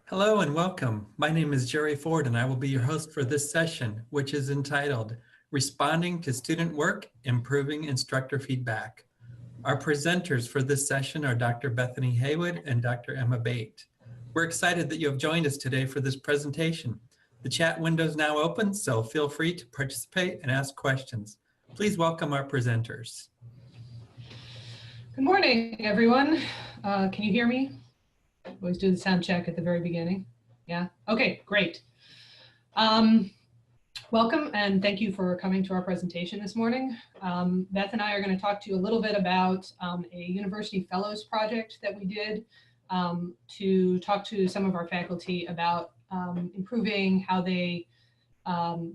Hello and welcome. My name is Jerry Ford and I will be your host for this session, which is entitled Responding to Student Work, Improving Instructor Feedback. Our presenters for this session are Dr. Bethany Heywood and Dr. Emma Bate. We're excited that you have joined us today for this presentation. The chat window is now open, so feel free to participate and ask questions. Please welcome our presenters. Good morning, everyone. Can you hear me? Always do the sound check at the very beginning. Yeah, okay, great. Welcome and thank you for coming to our presentation this morning. Beth and I are going to talk to you a little bit about a University Fellows project that we did to talk to some of our faculty about improving how they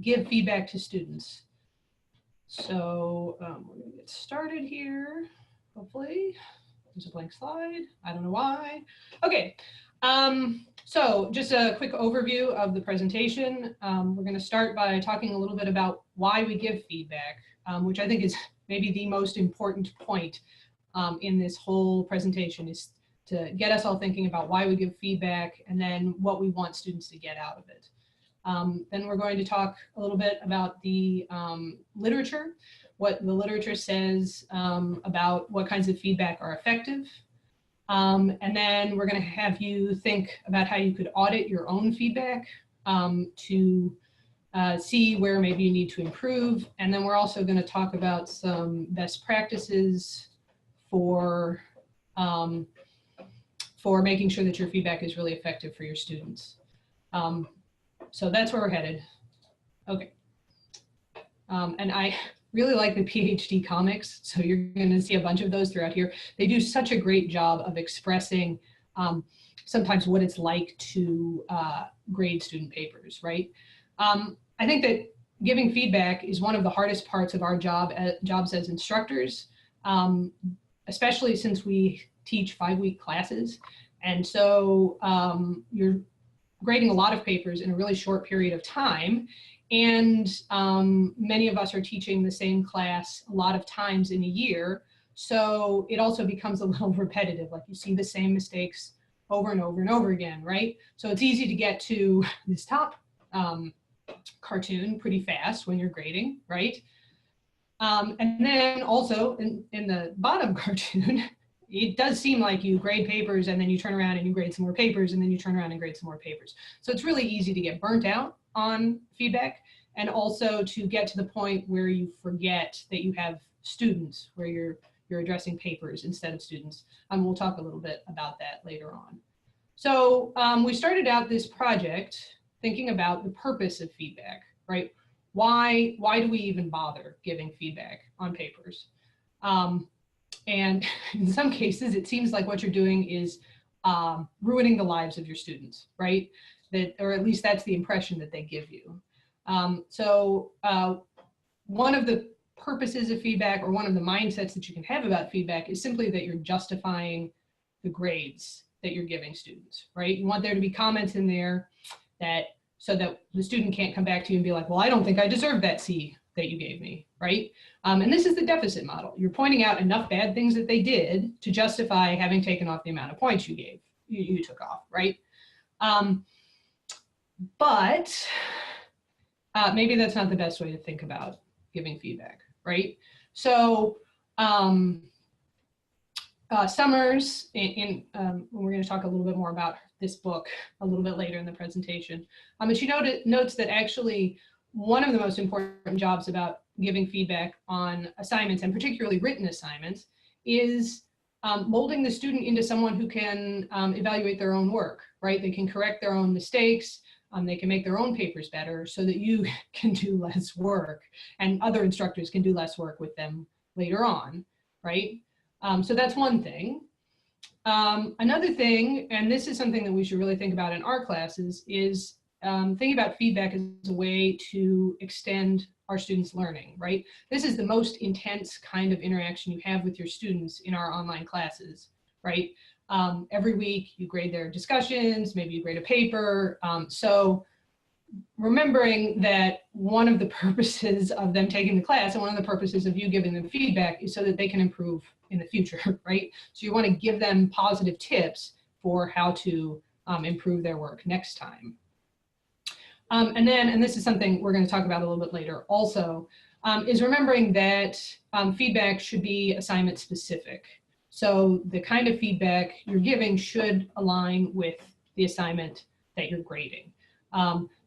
give feedback to students. So we're going to get started here, hopefully. There's a blank slide. I don't know why. Okay, so just a quick overview of the presentation. We're going to start by talking a little bit about why we give feedback, which I think is maybe the most important point in this whole presentation, is to get us all thinking about why we give feedback and then what we want students to get out of it. Then we're going to talk a little bit about the literature, what the literature says about what kinds of feedback are effective. And then we're going to have you think about how you could audit your own feedback to see where maybe you need to improve. And then we're also going to talk about some best practices for making sure that your feedback is really effective for your students. So that's where we're headed. Okay. And I really like the Ph.D. comics, so you're going to see a bunch of those throughout here. They do such a great job of expressing sometimes what it's like to grade student papers, right? I think that giving feedback is one of the hardest parts of our jobs as instructors, especially since we teach 5-week classes. And so you're grading a lot of papers in a really short period of time. And many of us are teaching the same class a lot of times in a year. So it also becomes a little repetitive, like you see the same mistakes over and over and over again, right? So it's easy to get to this top cartoon pretty fast when you're grading, right? And then also in the bottom cartoon, it does seem like you grade papers and then you turn around and you grade some more papers and then you turn around and grade some more papers. So it's really easy to get burnt out on feedback and also to get to the point where you forget that you have students, where you're addressing papers instead of students. And we'll talk a little bit about that later on. So we started out this project thinking about the purpose of feedback, right? Why do we even bother giving feedback on papers? And in some cases, it seems like what you're doing is ruining the lives of your students, right? Or at least that's the impression that they give you. So one of the purposes of feedback, or one of the mindsets that you can have about feedback, is simply that you're justifying the grades that you're giving students, right? You want there to be comments in there so that the student can't come back to you and be like, well, I don't think I deserve that C that you gave me, right? And this is the deficit model. You're pointing out enough bad things that they did to justify having taken off the amount of points you took off, right? But maybe that's not the best way to think about giving feedback, right? So Summers, we're going to talk a little bit more about this book a little bit later in the presentation. But she notes that actually one of the most important jobs about giving feedback on assignments, and particularly written assignments, is molding the student into someone who can evaluate their own work, right? They can correct their own mistakes. They can make their own papers better so that you can do less work and other instructors can do less work with them later on, right? So that's one thing. Another thing, and this is something that we should really think about in our classes, is thinking about feedback as a way to extend our students' learning, right? This is the most intense kind of interaction you have with your students in our online classes, right? Every week you grade their discussions, maybe you grade a paper. So remembering that one of the purposes of them taking the class and one of the purposes of you giving them feedback is so that they can improve in the future, right? So you want to give them positive tips for how to improve their work next time. And this is something we're going to talk about a little bit later also, is remembering that feedback should be assignment specific. So the kind of feedback you're giving should align with the assignment that you're grading.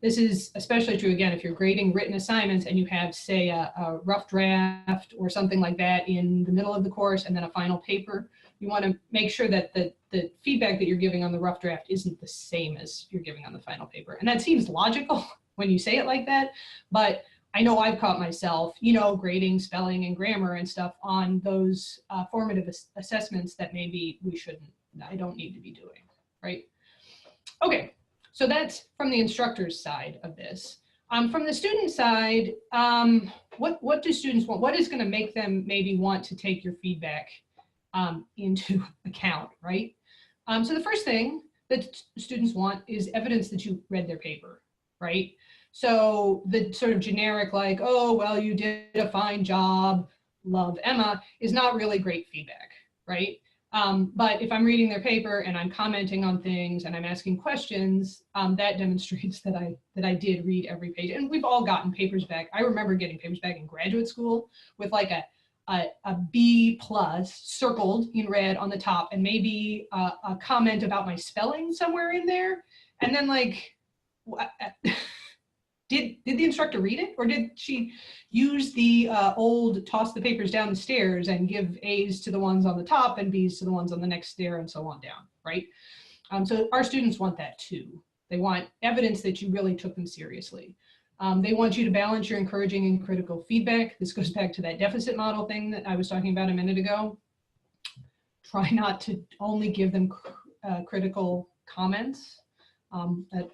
This is especially true, again, if you're grading written assignments and you have, say, a rough draft or something like that in the middle of the course and then a final paper. You want to make sure that the feedback that you're giving on the rough draft isn't the same as you're giving on the final paper. And that seems logical when you say it like that, but I know I've caught myself, grading spelling and grammar and stuff on those formative assessments that maybe I don't need to be doing, right? Okay, so that's from the instructor's side of this. From the student side, what do students want? What is going to make them maybe want to take your feedback into account, right? So the first thing that students want is evidence that you read their paper, right? So the sort of generic like, oh, well, you did a fine job, love Emma, is not really great feedback, right? But if I'm reading their paper and I'm commenting on things and I'm asking questions, that demonstrates that I did read every page. And we've all gotten papers back. I remember getting papers back in graduate school with like a B+ circled in red on the top and maybe a comment about my spelling somewhere in there. And then like, did the instructor read it, or did she use the old toss the papers down the stairs and give A's to the ones on the top and B's to the ones on the next stair and so on down, right? So our students want that too. They want evidence that you really took them seriously. They want you to balance your encouraging and critical feedback. This goes back to that deficit model thing that I was talking about a minute ago. Try not to only give them critical comments.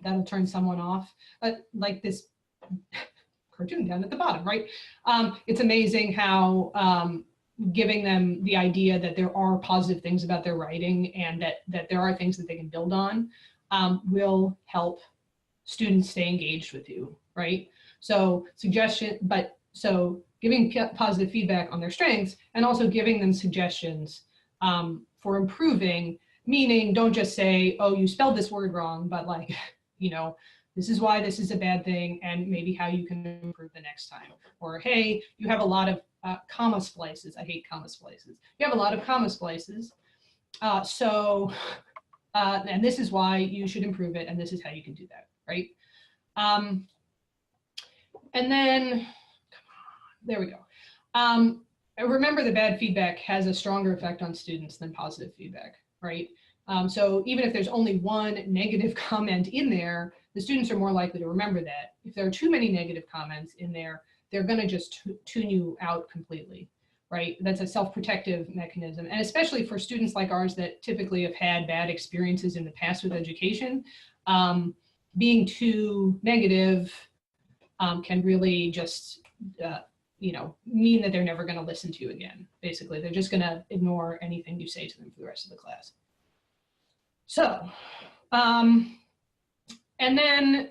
That'll turn someone off. Like this cartoon down at the bottom, right? It's amazing how giving them the idea that there are positive things about their writing and that there are things that they can build on will help students stay engaged with you, right? So so giving positive feedback on their strengths and also giving them suggestions for improving. Meaning, don't just say, oh, you spelled this word wrong, but like, this is why this is a bad thing and maybe how you can improve the next time. Or, hey, you have a lot of comma splices. I hate comma splices. You have a lot of comma splices. And this is why you should improve it. And this is how you can do that, right? And then, there we go. Remember that bad feedback has a stronger effect on students than positive feedback. Right? So even if there's only one negative comment in there, the students are more likely to remember that. If there are too many negative comments in there, they're going to just tune you out completely, right? That's a self-protective mechanism. And especially for students like ours that typically have had bad experiences in the past with education, being too negative can really just, mean that they're never going to listen to you again. Basically, they're just going to ignore anything you say to them for the rest of the class. So, and then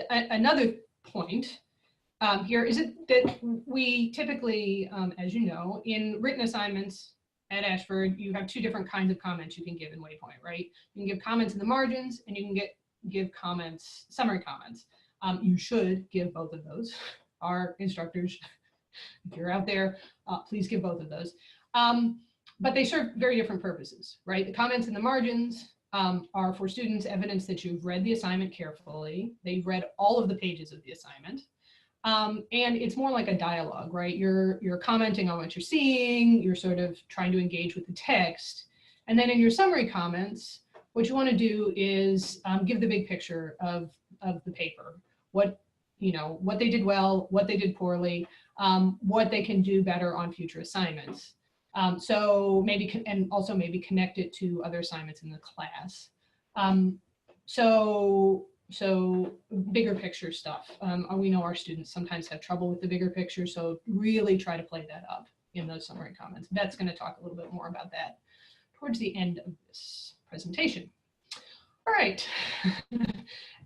another point here is that we typically, as you know, in written assignments at Ashford, you have two different kinds of comments you can give in Waypoint, right? You can give comments in the margins, and you can give comments, summary comments. You should give both of those. Our instructors, if you're out there, please give both of those. But they serve very different purposes, right? The comments in the margins are for students evidence that you've read the assignment carefully. They've read all of the pages of the assignment. And it's more like a dialogue, right? You're commenting on what you're seeing. You're sort of trying to engage with the text. And then in your summary comments, what you want to do is give the big picture of the paper. What they did well, what they did poorly, what they can do better on future assignments. So maybe, and also maybe connect it to other assignments in the class. So bigger picture stuff. We know our students sometimes have trouble with the bigger picture, so really try to play that up in those summary comments. Beth's going to talk a little bit more about that towards the end of this presentation. All right.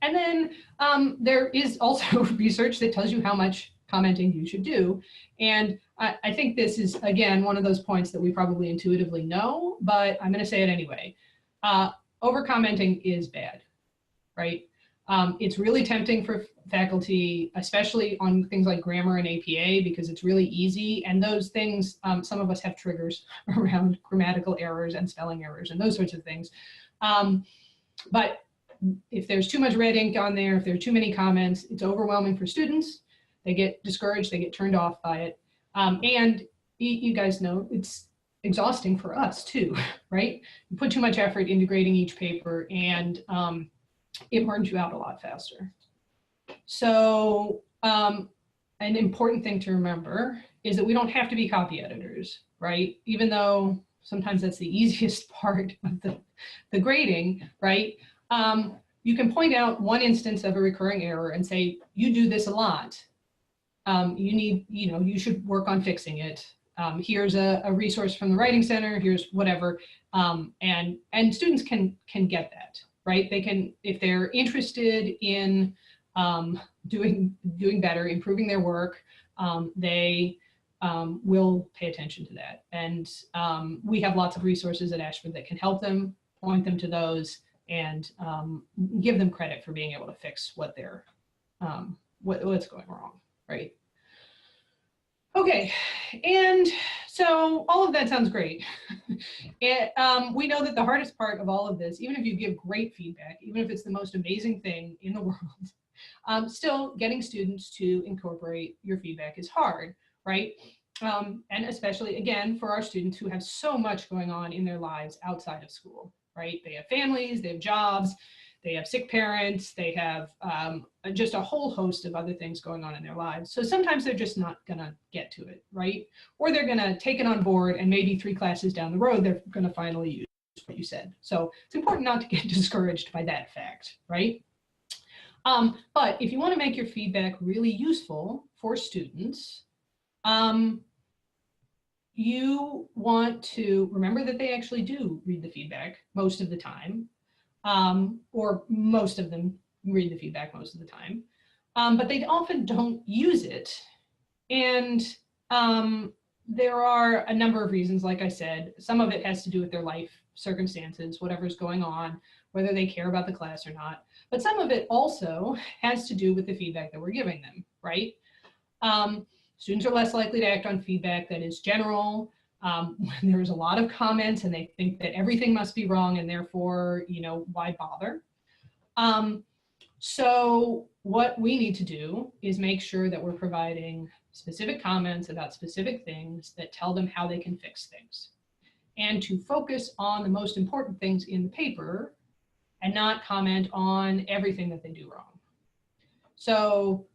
And then there is also research that tells you how much commenting you should do. And I think this is, again, one of those points that we probably intuitively know, but I'm going to say it anyway. over commenting is bad, right? It's really tempting for faculty, especially on things like grammar and APA, because it's really easy. And those things, some of us have triggers around grammatical errors and spelling errors and those sorts of things. But if there's too much red ink on there, if there are too many comments, it's overwhelming for students. They get discouraged, they get turned off by it. And you guys know it's exhausting for us too, right? You put too much effort into grading each paper, and it burns you out a lot faster. So an important thing to remember is that we don't have to be copy editors, right? Even though sometimes that's the easiest part of the grading, right? You can point out one instance of a recurring error and say, you do this a lot. You should work on fixing it. Here's a resource from the Writing Center, here's whatever. And students can get that, right? They can, if they're interested in doing better, improving their work, they will pay attention to that. And we have lots of resources at Ashford that can help them, point them to those, and give them credit for being able to fix what they're what's going wrong, right? Okay, and so all of that sounds great. We know that the hardest part of all of this, even if you give great feedback, even if it's the most amazing thing in the world, still getting students to incorporate your feedback is hard, right? And especially, again, for our students who have so much going on in their lives outside of school, right? They have families, they have jobs, they have sick parents, they have just a whole host of other things going on in their lives. So sometimes they're just not gonna get to it, right? Or they're gonna take it on board, and maybe 3 classes down the road, they're gonna finally use what you said. So it's important not to get discouraged by that fact, right? But if you wanna make your feedback really useful for students, you want to remember that they actually do read the feedback most of the time, or most of them read the feedback most of the time, but they often don't use it. And there are a number of reasons, like I said. Some of it has to do with their life circumstances, whatever's going on, whether they care about the class or not. But some of it also has to do with the feedback that we're giving them, right? Students are less likely to act on feedback that is general, when there's a lot of comments and they think that everything must be wrong, and therefore, why bother? So what we need to do is make sure that we're providing specific comments about specific things that tell them how they can fix things, and to focus on the most important things in the paper and not comment on everything that they do wrong. So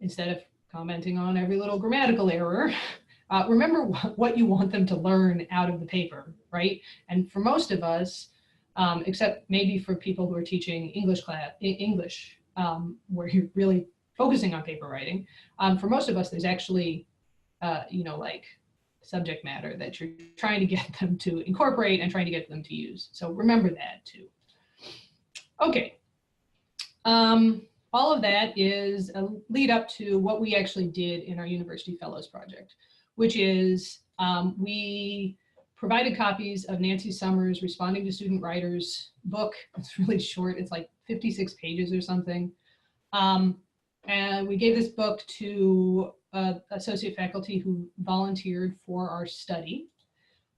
instead of commenting on every little grammatical error, remember what you want them to learn out of the paper, right? And for most of us, except maybe for people who are teaching English, where you're really focusing on paper writing, for most of us, there's actually, like subject matter that you're trying to get them to incorporate and trying to get them to use. So remember that too. Okay. All of that is a lead up to what we actually did in our University Fellows project, which is we provided copies of Nancy Summers' Responding to Student Writers book. It's really short. It's like 56 pages or something. And we gave this book to associate faculty who volunteered for our study.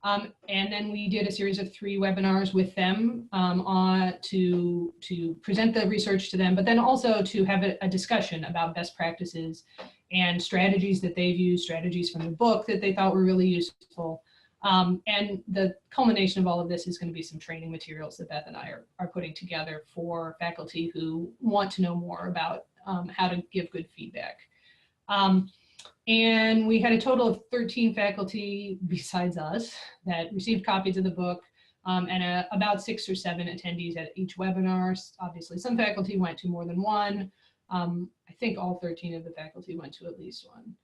And then we did a series of 3 webinars with them to present the research to them, but then also to have a discussion about best practices and strategies that they've used, strategies from the book that they thought were really useful. And the culmination of all of this is going to be some training materials that Beth and I are putting together for faculty who want to know more about how to give good feedback. And we had a total of 13 faculty besides us that received copies of the book, and about 6 or 7 attendees at each webinar. Obviously, some faculty went to more than one. I think all 13 of the faculty went to at least one.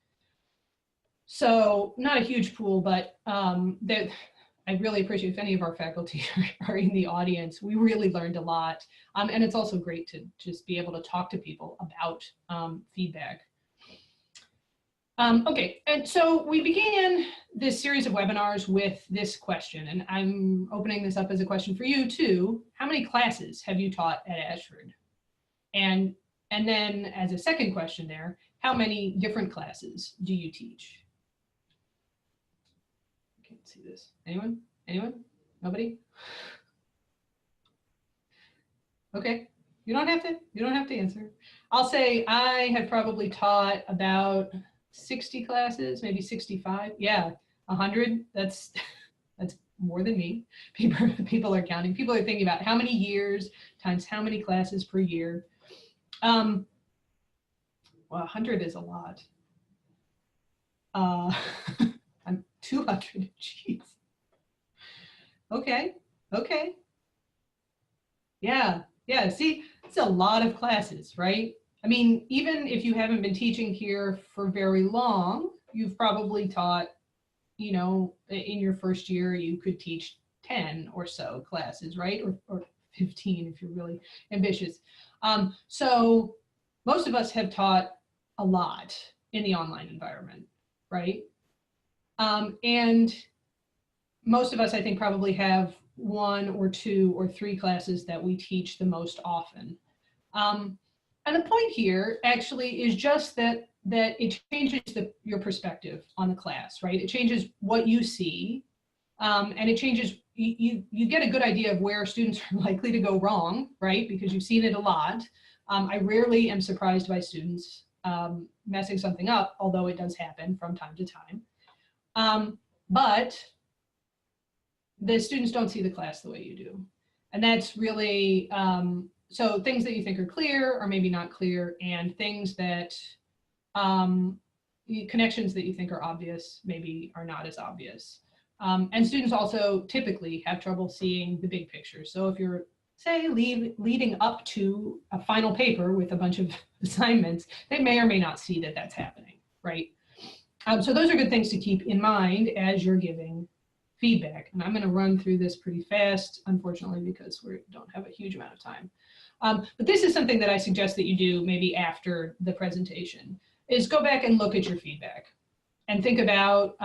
So not a huge pool, but I really appreciate if any of our faculty are in the audience. We really learned a lot. And it's also great to just be able to talk to people about feedback. Okay, and so we began this series of webinars with this question, and I'm opening this up as a question for you too. How many classes have you taught at Ashford? And then as a second question there, how many different classes do you teach? I can't see this. Anyone? Anyone? Nobody? Okay, you don't have to answer. I'll say I have probably taught about 60 classes, maybe 65. Yeah, 100. That's more than me. People are counting. People are thinking about how many years times how many classes per year. Well, 100 is a lot. I'm 200. Jeez. Okay. Yeah. See, it's a lot of classes, right? I mean, even if you haven't been teaching here for very long, you've probably taught, you know, in your first year, you could teach 10 or so classes, right? Or 15 if you're really ambitious. So most of us have taught a lot in the online environment, right? And most of us, I think, probably have 1 or 2 or 3 classes that we teach the most often. And the point here actually is just that it changes your perspective on the class, right? It changes what you see, and it changes, you get a good idea of where students are likely to go wrong, right? Because you've seen it a lot. I rarely am surprised by students messing something up, although it does happen from time to time. But the students don't see the class the way you do. And that's really, so things that you think are clear are maybe not clear, and things that, connections that you think are obvious maybe are not as obvious. And students also typically have trouble seeing the big picture. So if you're, say, leading up to a final paper with a bunch of assignments, they may or may not see that that's happening, right? So those are good things to keep in mind as you're giving feedback. And I'm going to run through this pretty fast, unfortunately, because we don't have a huge amount of time. But this is something that I suggest that you do maybe after the presentation, is go back and look at your feedback and think about,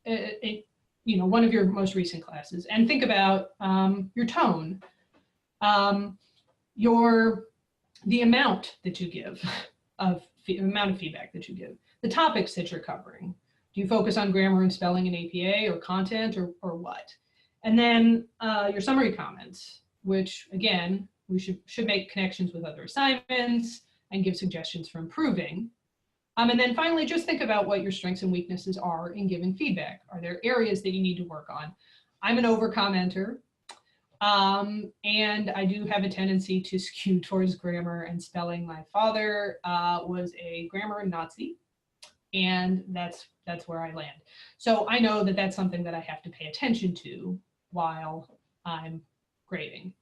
you know, one of your most recent classes, and think about your tone, the amount that you give amount of feedback that you give, the topics that you're covering. Do you focus on grammar and spelling and APA, or content, or what? And then your summary comments, which again, we should make connections with other assignments and give suggestions for improving. And then finally, just think about what your strengths and weaknesses are in giving feedback. Are there areas that you need to work on? I'm an over-commenter, and I do have a tendency to skew towards grammar and spelling. My father was a grammar Nazi, and that's where I land. So I know that that's something that I have to pay attention to while I'm grading.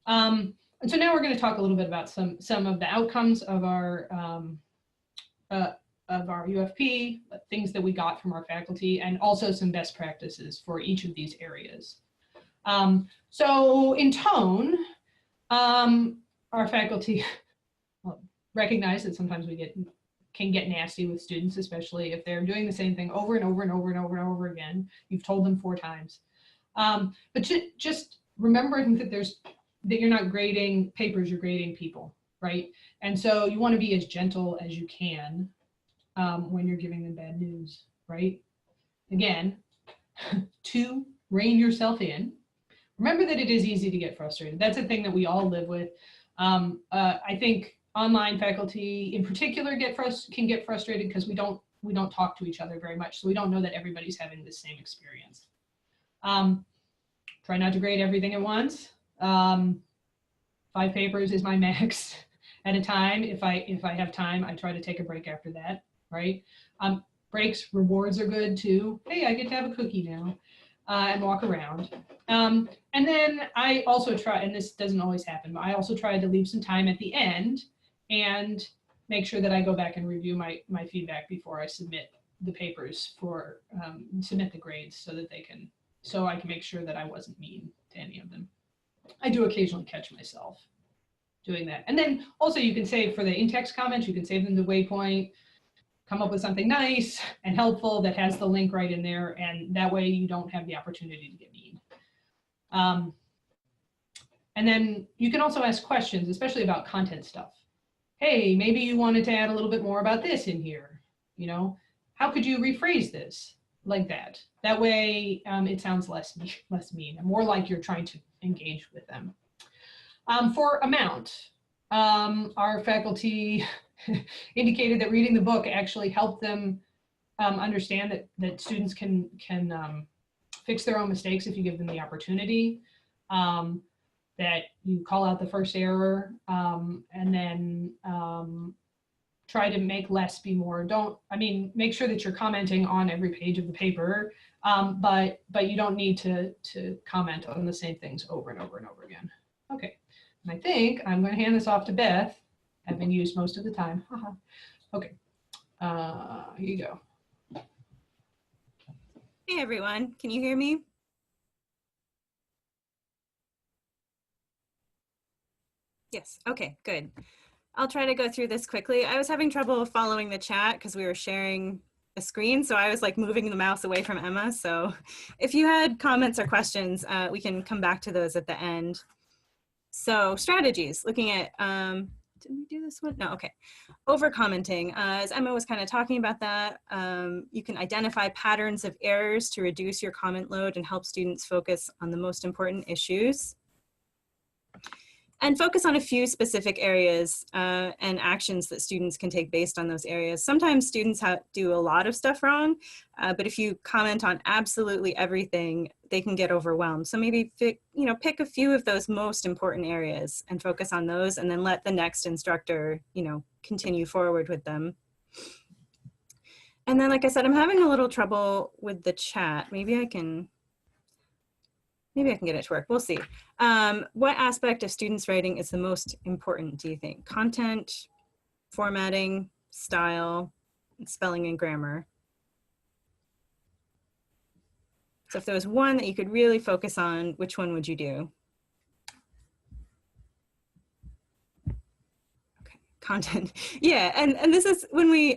And so now we're going to talk a little bit about some of the outcomes of our UFP, things that we got from our faculty, and also some best practices for each of these areas. So in tone, our faculty recognize that sometimes we can get nasty with students, especially if they're doing the same thing over and over and over and over and over again. You've told them 4 times. But just remembering that you're not grading papers, you're grading people, right? And so you want to be as gentle as you can when you're giving them bad news, right? Again, to rein yourself in. Remember that it is easy to get frustrated. That's a thing that we all live with. I think online faculty in particular can get frustrated because we don't talk to each other very much, so we don't know that everybody's having the same experience. Try not to grade everything at once. 5 papers is my max at a time. If I have time, I try to take a break after that, right? Breaks, rewards are good too. Hey, I get to have a cookie now, and walk around. And then I also try, and this doesn't always happen, but I also try to leave some time at the end and make sure that I go back and review my feedback before I submit the papers for, submit the grades so I can make sure that I wasn't mean to any of them. I do occasionally catch myself doing that. And then also you can save for the in-text comments, you can save them to waypoint. come up with something nice and helpful that has the link right in there, and that way you don't have the opportunity to get mean. And then you can also ask questions, especially about content stuff. Hey, maybe you wanted to add a little bit more about this in here. You know, how could you rephrase this like that? That way it sounds less mean and more like you're trying to engage with them. For amount, our faculty indicated that reading the book actually helped them understand that students can fix their own mistakes if you give them the opportunity. That you call out the first error and then try to make less be more. Make sure that you're commenting on every page of the paper, but you don't need to comment on the same things over and over and over again. Okay, and I think I'm going to hand this off to Beth, having used most of the time. Okay, here you go. Hey everyone, can you hear me? Yes, okay, good. I'll try to go through this quickly. I was having trouble following the chat because we were sharing a screen, so I was like moving the mouse away from Emma. So if you had comments or questions, we can come back to those at the end. So strategies, looking at, did we do this one? No, okay. Over commenting, as Emma was kind of talking about that, you can identify patterns of errors to reduce your comment load and help students focus on the most important issues. And focus on a few specific areas and actions that students can take based on those areas. Sometimes students do a lot of stuff wrong, but if you comment on absolutely everything, they can get overwhelmed. So maybe pick a few of those most important areas and focus on those, and then let the next instructor, continue forward with them. And then, like I said, I'm having a little trouble with the chat. Maybe I can get it to work. We'll see. What aspect of students' writing is the most important, do you think? Content, formatting, style, spelling and grammar. So if there was one that you could really focus on, which one would you do? Okay, content. Yeah, and this is when we,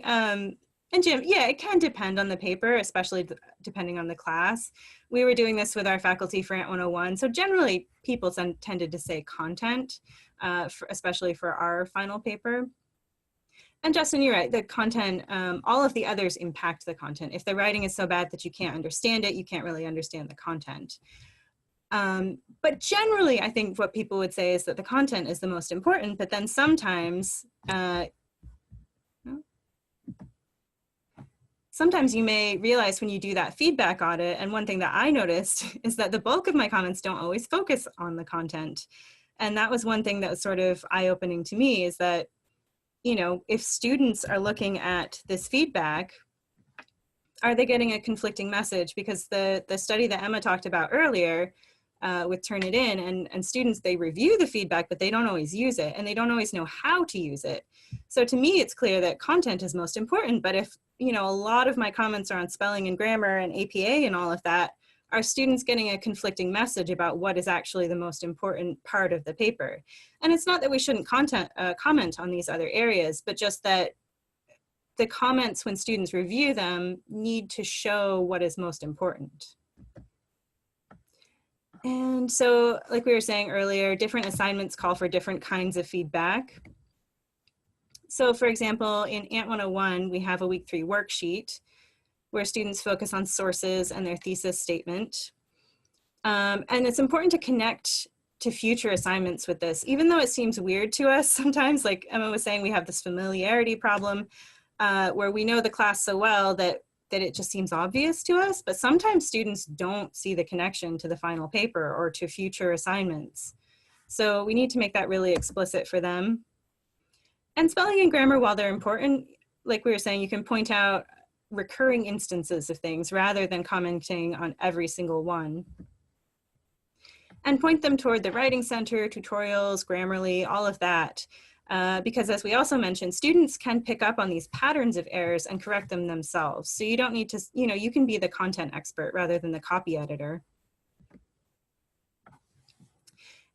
and Jim, yeah, it can depend on the paper, especially depending on the class. We were doing this with our faculty for Ant 101. So generally, people tended to say content, especially for our final paper. And Justin, you're right, the content, all of the others impact the content. If the writing is so bad that you can't understand it, you can't really understand the content. But generally, I think what people would say is that the content is the most important, but then sometimes, sometimes you may realize when you do that feedback audit, and one thing that I noticed is that the bulk of my comments don't always focus on the content. And that was one thing that was sort of eye-opening to me, is that, if students are looking at this feedback, are they getting a conflicting message? Because the study that Emma talked about earlier with Turnitin, and students, they review the feedback, but they don't always use it, and they don't always know how to use it. So to me, it's clear that content is most important, but if a lot of my comments are on spelling and grammar and APA and all of that, are students getting a conflicting message about what is actually the most important part of the paper? And it's not that we shouldn't comment on these other areas, but just that the comments, when students review them, need to show what is most important. And so, like we were saying earlier, different assignments call for different kinds of feedback. So for example, in Ant 101, we have a week 3 worksheet where students focus on sources and their thesis statement. And it's important to connect to future assignments with this, even though it seems weird to us sometimes. Like Emma was saying, we have this familiarity problem where we know the class so well that it just seems obvious to us, but sometimes students don't see the connection to the final paper or to future assignments. So we need to make that really explicit for them. And spelling and grammar, while they're important, like we were saying, you can point out recurring instances of things rather than commenting on every single one. And point them toward the Writing Center, tutorials, Grammarly, all of that. Because as we also mentioned, students can pick up on these patterns of errors and correct them themselves. So you don't need to, you can be the content expert rather than the copy editor.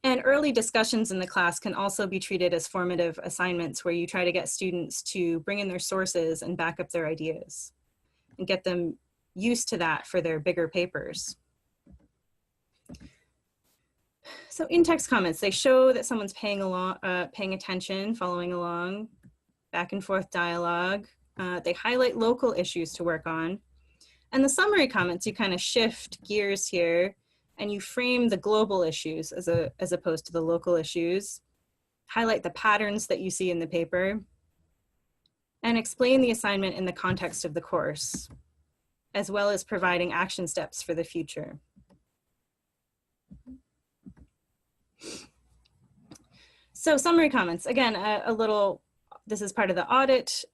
And early discussions in the class can also be treated as formative assignments, where you try to get students to bring in their sources and back up their ideas and get them used to that for their bigger papers. So in-text comments, they show that someone's paying attention, following along, back and forth dialogue. They highlight local issues to work on. And the summary comments, you kind of shift gears here and you frame the global issues as opposed to the local issues, highlight the patterns that you see in the paper, and explain the assignment in the context of the course, as well as providing action steps for the future. So summary comments, again, this is part of the audit.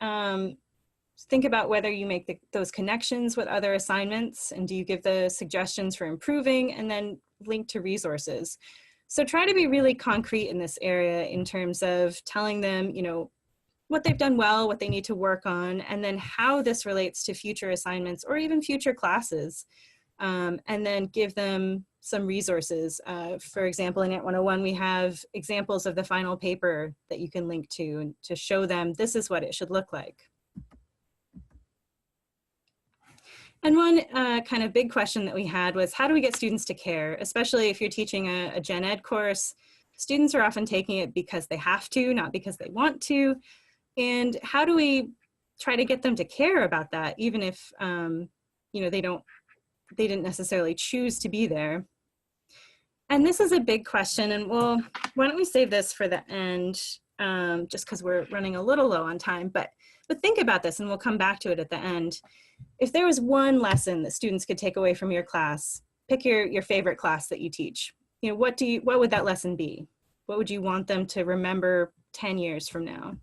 Think about whether you make those connections with other assignments, and do you give the suggestions for improving, and then link to resources. So try to be really concrete in this area in terms of telling them, what they've done well, what they need to work on, and then how this relates to future assignments or even future classes. And then give them some resources. For example, in Ant 101, we have examples of the final paper that you can link to, and to show them this is what it should look like. And one kind of big question that we had was, how do we get students to care? Especially if you're teaching a gen ed course, students are often taking it because they have to, not because they want to. And how do we try to get them to care about that, even if they didn't necessarily choose to be there? And this is a big question, and why don't we save this for the end, just because we're running a little low on time, but think about this, and we'll come back to it at the end. If there was one lesson that students could take away from your class, pick your favorite class that you teach. What would that lesson be? What would you want them to remember 10 years from now?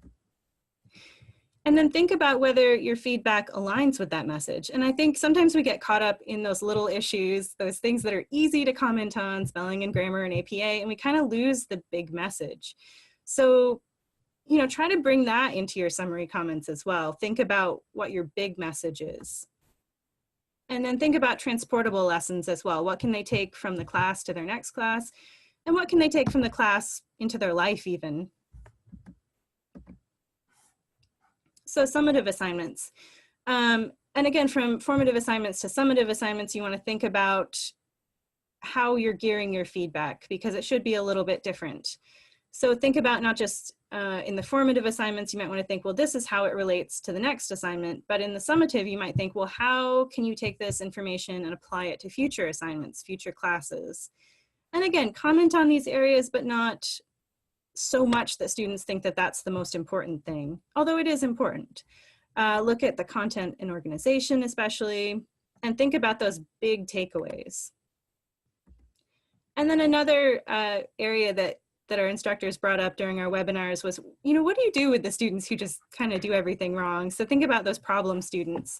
And then think about whether your feedback aligns with that message. And I think sometimes we get caught up in those little issues, those things that are easy to comment on, spelling and grammar and APA, and we kind of lose the big message. So, try to bring that into your summary comments as well. Think about what your big message is. And then think about transportable lessons as well. What can they take from the class to their next class? And what can they take from the class into their life even? So summative assignments. And again, from formative assignments to summative assignments, you want to think about how you're gearing your feedback, because it should be a little bit different. So think about not just in the formative assignments, you might want to think, well, this is how it relates to the next assignment. But in the summative, you might think, well, how can you take this information and apply it to future assignments, future classes? And again, comment on these areas, but not so much that students think that that's the most important thing, although it is important. Look at the content and organization especially, and think about those big takeaways. And then another area that our instructors brought up during our webinars was, what do you do with the students who just kind of do everything wrong? So think about those problem students.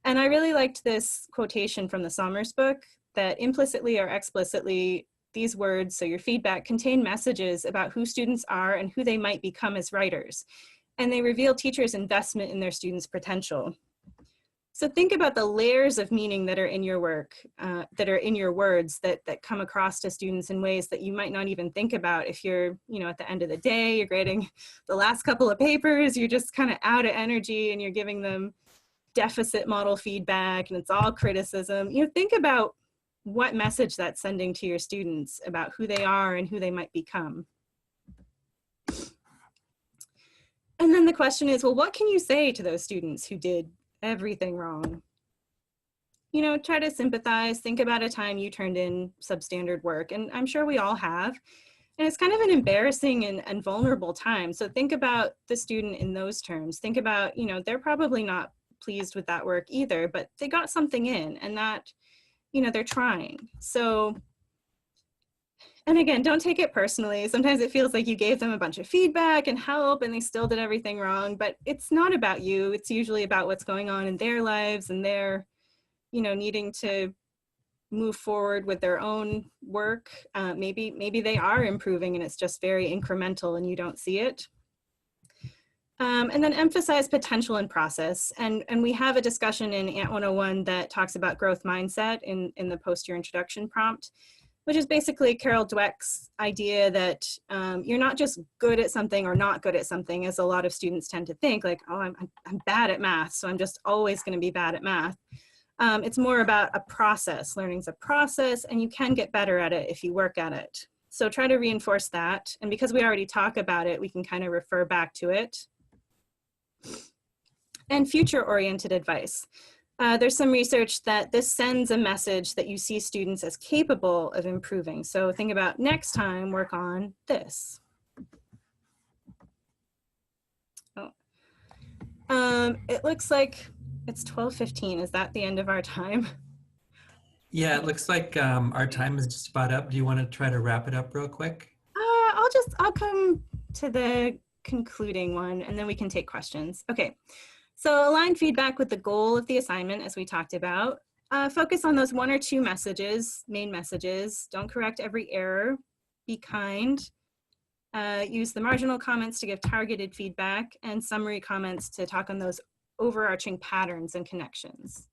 And I really liked this quotation from the Somers book, that implicitly or explicitly, these words, so your feedback, contain messages about who students are and who they might become as writers. And they reveal teachers' investment in their students' potential. So think about the layers of meaning that are in your work, that are in your words, that come across to students in ways that you might not even think about if you're, at the end of the day, you're grading the last couple of papers, you're just kind of out of energy and you're giving them deficit model feedback and it's all criticism. Think about what message that's sending to your students about who they are and who they might become. And then the question is, well, what can you say to those students who did everything wrong? Try to sympathize, think about a time you turned in substandard work, and I'm sure we all have. And it's kind of an embarrassing and vulnerable time. So think about the student in those terms. Think about, they're probably not pleased with that work either, but they got something in, and that, they're trying. So, and again, don't take it personally. Sometimes it feels like you gave them a bunch of feedback and help and they still did everything wrong, but it's not about you. It's usually about what's going on in their lives and their, needing to move forward with their own work. Maybe they are improving and it's just very incremental and you don't see it. And then emphasize potential and process. And we have a discussion in Ant 101 that talks about growth mindset in the post-year introduction prompt. which is basically Carol Dweck's idea that you're not just good at something or not good at something, as a lot of students tend to think, like, oh, I'm bad at math, so I'm just always going to be bad at math. It's more about a process. Learning's a process, and you can get better at it if you work at it. So try to reinforce that. And because we already talk about it, we can kind of refer back to it. And future-oriented advice. There's some research that this sends a message that you see students as capable of improving. So think about next time, work on this. Oh. It looks like it's 12:15. Is that the end of our time? Yeah, it looks like our time is just about up. Do you want to try to wrap it up real quick? I'll come to the concluding one and then we can take questions. Okay, so align feedback with the goal of the assignment, as we talked about. Focus on those 1 or 2 messages, main messages. Don't correct every error. Be kind. Use the marginal comments to give targeted feedback, and summary comments to talk on those overarching patterns and connections.